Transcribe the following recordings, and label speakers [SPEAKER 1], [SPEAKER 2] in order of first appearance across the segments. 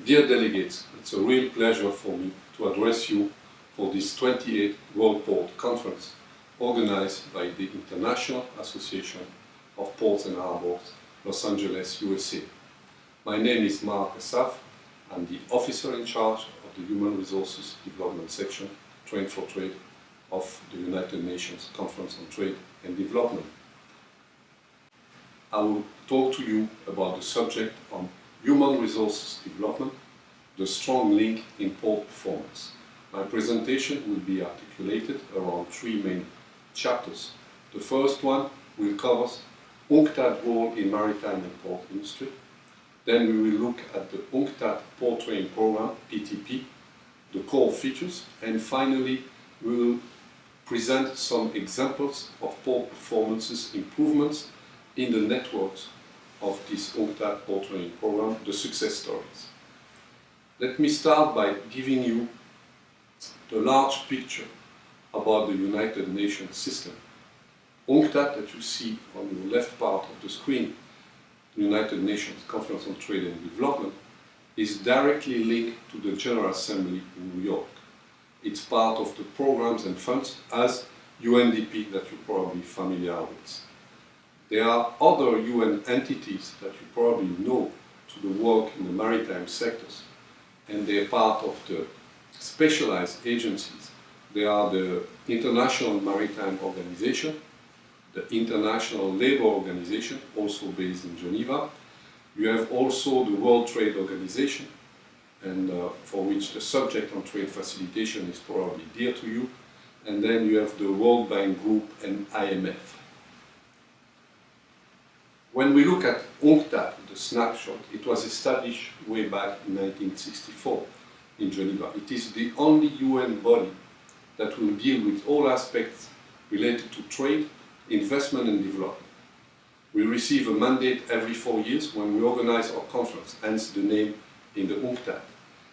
[SPEAKER 1] Dear delegates, it's a real pleasure for me to address you for this 28th World Port Conference organized by the International Association of Ports and Harbors, Los Angeles, USA. My name is Mark Asaf. I'm the officer in charge of the Human Resources Development Section, TrainForTrade, of the United Nations Conference on Trade and Development. I will talk to you about the subject on human resources development, the strong link in port performance. My presentation will be articulated around three main chapters. The first one will cover UNCTAD role in maritime and port industry. Then we will look at the UNCTAD Port Training Program, PTP, the core features, and finally we will present some examples of port performances improvements in the networks of this UNCTAD Port Training Program, the success stories. Let me start by giving you the large picture about the United Nations system. UNCTAD that you see on the left part of the screen, the United Nations Conference on Trade and Development, is directly linked to the General Assembly in New York. It's part of the programs and funds as UNDP that you're probably familiar with. There are other UN entities that you probably know to the work in the maritime sectors, and they're part of the specialized agencies. They are the International Maritime Organization, the International Labour Organization, also based in Geneva. You have also the World Trade Organization, and for which the subject on trade facilitation is probably dear to you. And then you have the World Bank Group and IMF. When we look at UNCTAD, the snapshot, it was established way back in 1964 in Geneva. It is the only UN body that will deal with all aspects related to trade, investment and development. We receive a mandate every 4 years when we organize our conference, hence the name in the UNCTAD.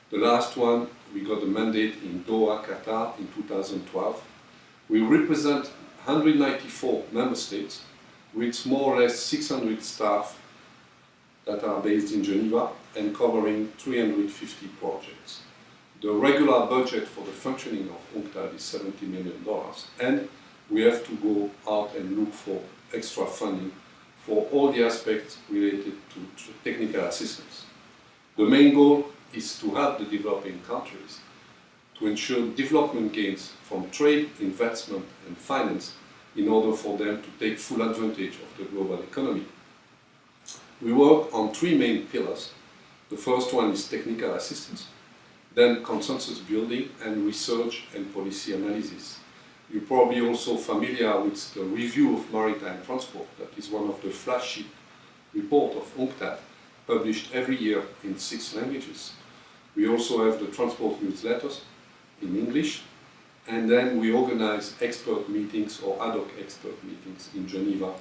[SPEAKER 1] The last one, we got a mandate in Doha, Qatar in 2012. We represent 194 member states with more or less 600 staff that are based in Geneva and covering 350 projects. The regular budget for the functioning of UNCTAD is $70 million, and we have to go out and look for extra funding for all the aspects related to technical assistance. The main goal is to help the developing countries to ensure development gains from trade, investment and finance in order for them to take full advantage of the global economy. We work on three main pillars. The first one is technical assistance, then consensus building and research and policy analysis. You're probably also familiar with the review of maritime transport. That is one of the flagship reports of UNCTAD, published every year in 6 languages. We also have the transport newsletters in English, and then we organize expert meetings or ad hoc expert meetings in Geneva,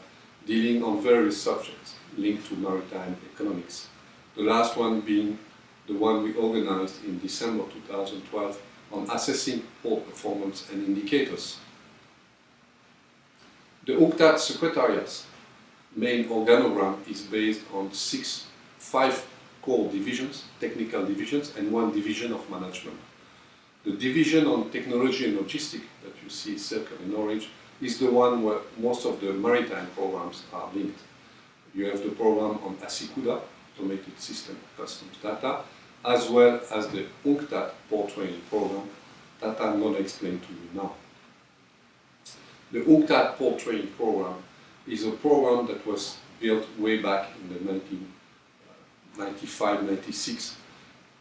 [SPEAKER 1] dealing on various subjects linked to maritime economics. The last one being the one we organized in December 2012 on assessing port performance and indicators. The UNCTAD Secretariat's main organogram is based on 5 core divisions, technical divisions, and 1 division of management. The division on technology and logistics that you see circled in orange is the one where most of the maritime programs are linked. You have the program on ASICUDA, Automated System Customs Data, as well as the UNCTAD Port Training Program that I'm going to explain to you now. The UNCTAD Port Training Program is a program that was built way back in the 1995-96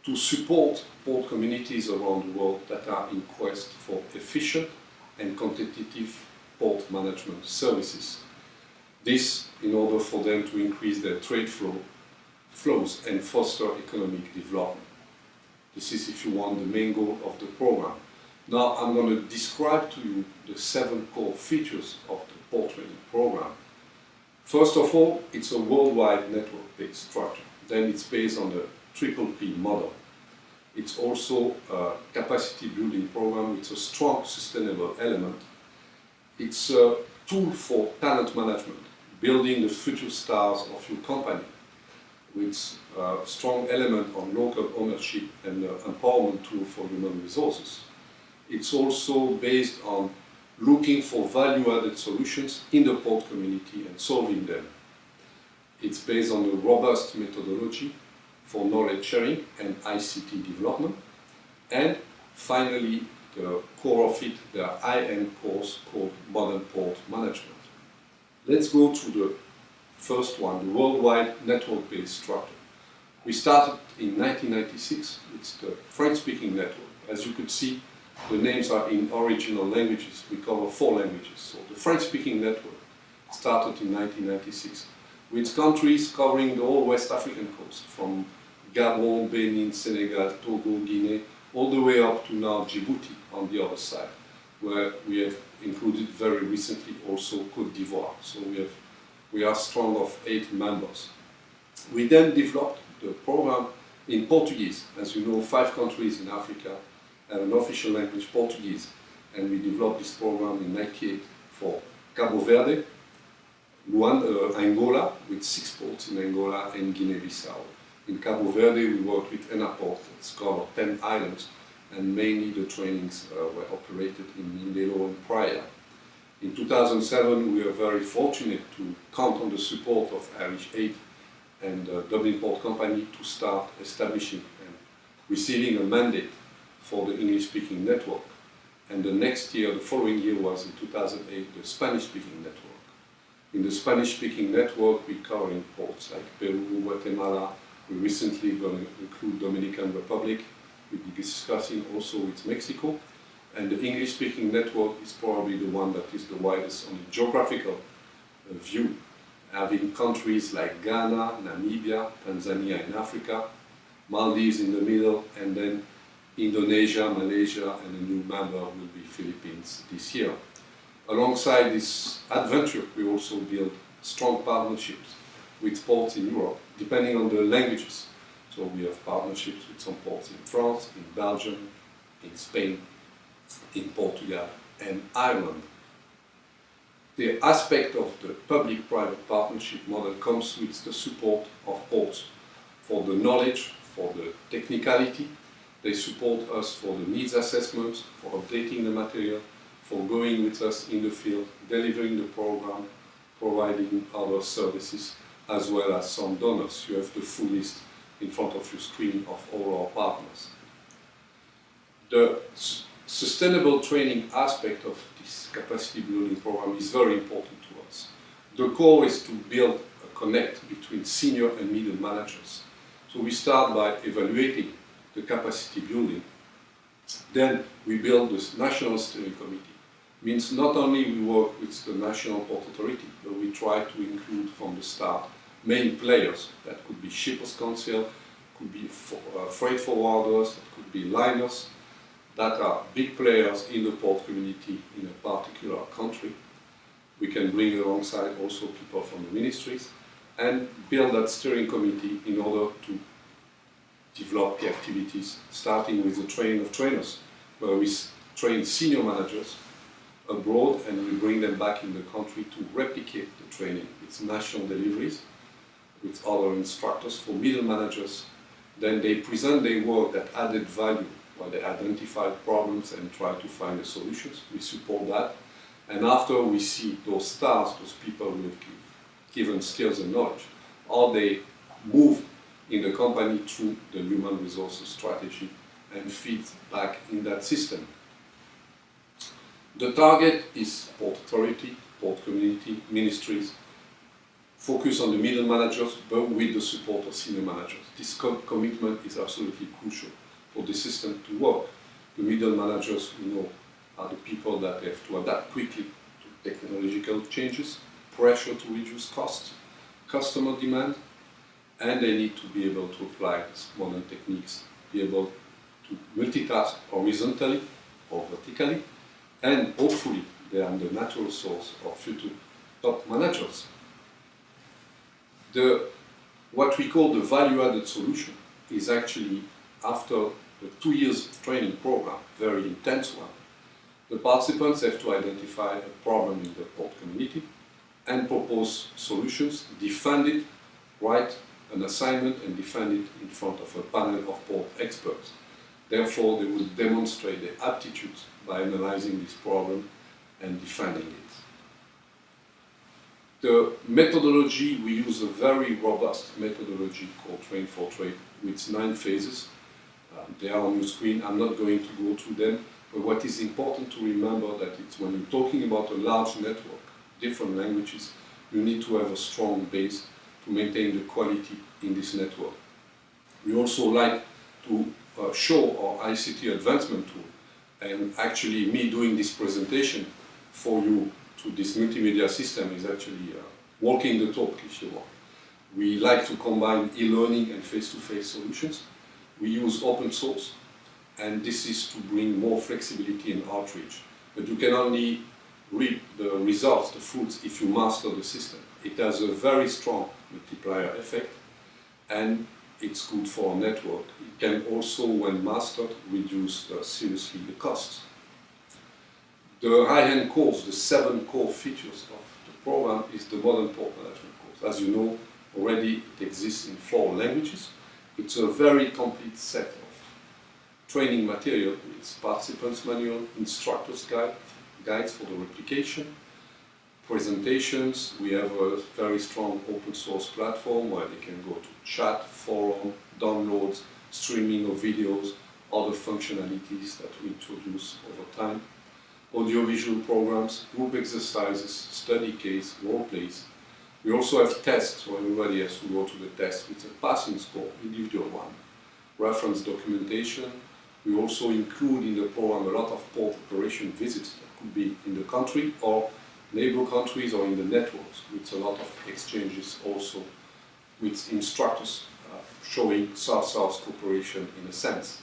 [SPEAKER 1] to support port communities around the world that are in quest for efficient and competitive port management services. This in order for them to increase their trade flows and foster economic development. This is, if you want, the main goal of the program. Now I'm going to describe to you the 7 core features of the port training program. First of all, it's a worldwide network-based structure. Then it's based on the triple P model. It's also a capacity building program with a strong sustainable element. It's a tool for talent management, building the future stars of your company. with a strong element on local ownership and empowerment tool for human resources. It's also based on looking for value-added solutions in the port community and solving them. It's based on a robust methodology for knowledge sharing and ICT development. And finally, the core of it, the high-end course called Modern Port Management. Let's go to the first one, the worldwide network-based structure. We started in 1996. It's the French-speaking network. As you could see, the names are in original languages. We cover 4 languages. So the French-speaking network started in 1996 with countries covering the whole West African coast, from Gabon, Benin, Senegal, Togo, Guinea, all the way up to now Djibouti on the other side, where we have included very recently also Côte d'Ivoire. So we are strong of 8 members. We then developed the program in Portuguese. As you know, 5 countries in Africa have an official language, Portuguese, and we developed this program in 1998 for Cabo Verde, Angola, with 6 ports in Angola, and Guinea-Bissau. In Cabo Verde, we worked with ENAPORT, it's covered 10 islands, and mainly the trainings were operated in Mindelo and Praia. In 2007, we were very fortunate to count on the support of Irish Aid and Dublin Port Company to start establishing and receiving a mandate for the English-speaking network. And the next year, the following year was in 2008, the Spanish-speaking network. In the Spanish-speaking network, we cover in ports like Peru, Guatemala. We recently going to include Dominican Republic. We'll be discussing also with Mexico. And the English-speaking network is probably the one that is the widest on the geographical view, having countries like Ghana, Namibia, Tanzania in Africa, Maldives in the middle, and then Indonesia, Malaysia, and a new member will be Philippines this year. Alongside this adventure, we also build strong partnerships with ports in Europe, depending on the languages. So we have partnerships with some ports in France, in Belgium, in Spain, in Portugal, and Ireland. The aspect of the public-private partnership model comes with the support of ports for the knowledge, for the technicality. They support us for the needs assessments, for updating the material, for going with us in the field, delivering the program, providing other services, as well as some donors. You have the full list in front of your screen of all our partners. The sustainable training aspect of this capacity building program is very important to us. The core is to build a connect between senior and middle managers. So we start by evaluating the capacity building. Then we build this national steering committee. Means not only we work with the National Port Authority, but we try to include from the start main players. That could be Shippers Council, could be freight forwarders, that could be liners, that are big players in the port community in a particular country. We can bring alongside also people from the ministries and build that steering committee in order to develop the activities, starting with the training of trainers, where we train senior managers abroad and we bring them back in the country to replicate the training. It's national deliveries with other instructors for middle managers. Then they present their work that added value while they identify problems and try to find the solutions. We support that. And after we see those stars, those people who have given skills and knowledge, how they move in the company through the human resources strategy and feed back in that system. The target is port authority, port community, ministries, focus on the middle managers, but with the support of senior managers. This commitment is absolutely crucial for the system to work. The middle managers, we know, are the people that have to adapt quickly to technological changes, pressure to reduce costs, customer demand, and they need to be able to apply modern techniques, be able to multitask horizontally or vertically, and hopefully they are the natural source of future top managers. What we call the value-added solution is actually after the 2 years training program, very intense one. The participants have to identify a problem in the port community and propose solutions, defend it, write an assignment and defend it in front of a panel of port experts. Therefore, they will demonstrate their aptitude by analyzing this problem and defending it. The methodology, we use a very robust methodology called TrainForTrade with 9 phases. They are on your screen. I'm not going to go through them, but what is important to remember that it's when you're talking about a large network, different languages, you need to have a strong base to maintain the quality in this network. We also like to show our ICT advancement tool, and actually me doing this presentation for you to this multimedia system is actually walking the talk, if you want. We like to combine e-learning and face-to-face solutions. We use open source, and this is to bring more flexibility and outreach. But you can only reap the results, the fruits, if you master the system. It has a very strong multiplier effect, and it's good for a network. It can also, when mastered, reduce seriously the costs. The high-end course, the 7 core features of the program, is the modern port management course. As you know, already it exists in 4 languages. It's a very complete set of training material with participants manual, instructors guides for the replication, presentations. We have a very strong open source platform where they can go to chat, forum, downloads, streaming of videos, other functionalities that we introduce over time. Audiovisual programs, group exercises, study case, role plays. We also have tests, so everybody has to go to the test with a passing score, individual one. Reference documentation. We also include in the program a lot of port operation visits that could be in the country or neighbor countries or in the networks, with a lot of exchanges also with instructors showing South-South cooperation in a sense.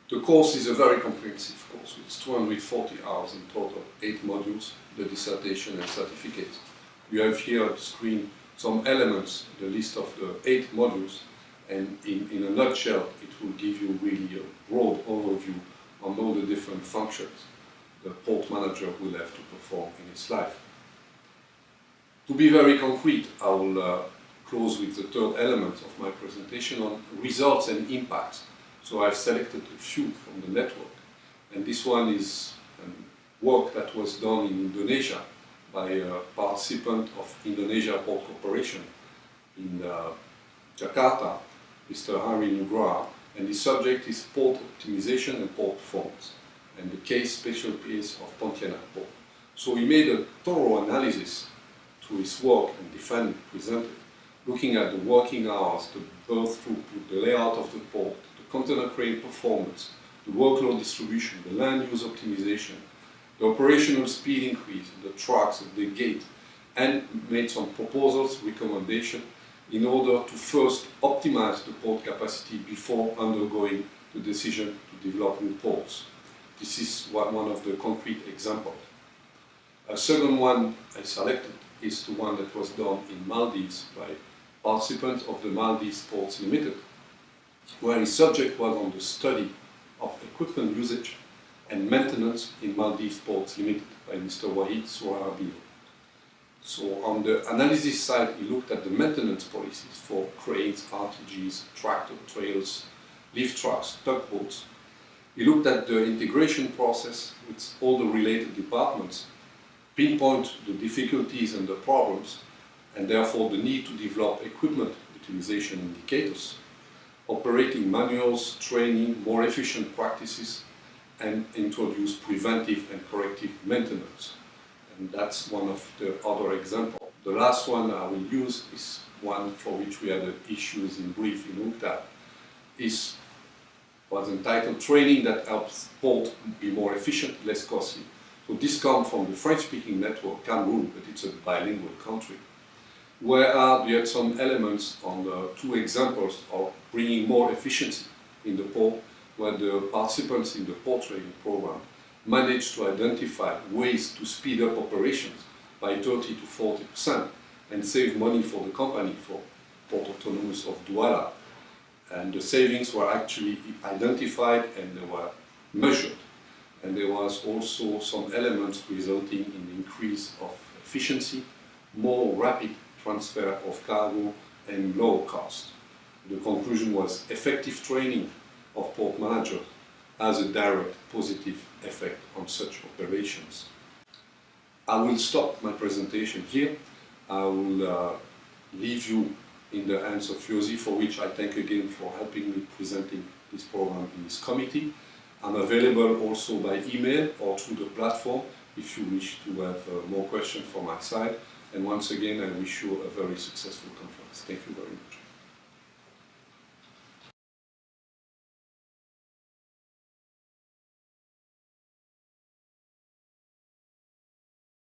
[SPEAKER 1] The course is a very comprehensive course. It's 240 hours in total, 8 modules, the dissertation and certificate. You have here on the screen some elements, the list of the 8 modules, and in a nutshell, it will give you really a broad overview on all the different functions the port manager will have to perform in his life. To be very concrete, I will close with the 3rd element of my presentation on results and impact. So I've selected a few from the network, and this one is work that was done in Indonesia by a participant of Indonesia Port Corporation in Jakarta, Mr. Hari Nugraha, and the subject is port optimization and port performance, and the case special case of Pontianak Port. So he made a thorough analysis to his work and defended, presented, looking at the working hours, the berth throughput, the layout of the port, container crane performance, the workload distribution, the land use optimization, the operational speed increase, the trucks, the gate, and made some proposals, recommendations, in order to first optimize the port capacity before undergoing the decision to develop new ports. This is one of the concrete examples. A second one I selected is the one that was done in Maldives by participants of the Maldives Ports Limited, where his subject was on the study of equipment usage and maintenance in Maldives Ports Limited by Mr. Wahid Soharabil. So on the analysis side, he looked at the maintenance policies for cranes, RTGs, tractor trailers, lift trucks, tugboats. He looked at the integration process with all the related departments, pinpoint the difficulties and the problems, and therefore the need to develop equipment utilization indicators, operating manuals, training, more efficient practices, and introduce preventive and corrective maintenance. And that's one of the other examples. The last one I will use is one for which we had issues in brief in UNCTAD. Was entitled Training that helps port be more efficient, less costly. So this comes from the French-speaking network, Cameroon, but it's a bilingual country, where we had some elements on the 2 examples of bringing more efficiency in the port, where the participants in the port training program managed to identify ways to speed up operations by 30 to 40% and save money for the company, for Port Autonomous of Douala. And the savings were actually identified and they were measured. And there was also some elements resulting in the increase of efficiency, more rapid transfer of cargo and low cost. The conclusion was effective training of port managers has a direct positive effect on such operations. I will stop my presentation here. I will leave you in the hands of Josi, for which I thank again for helping me presenting this program in this committee. I'm available also by email or through the platform if you wish to have more questions from my side. And once again, I wish you a very successful conference. Thank you very much.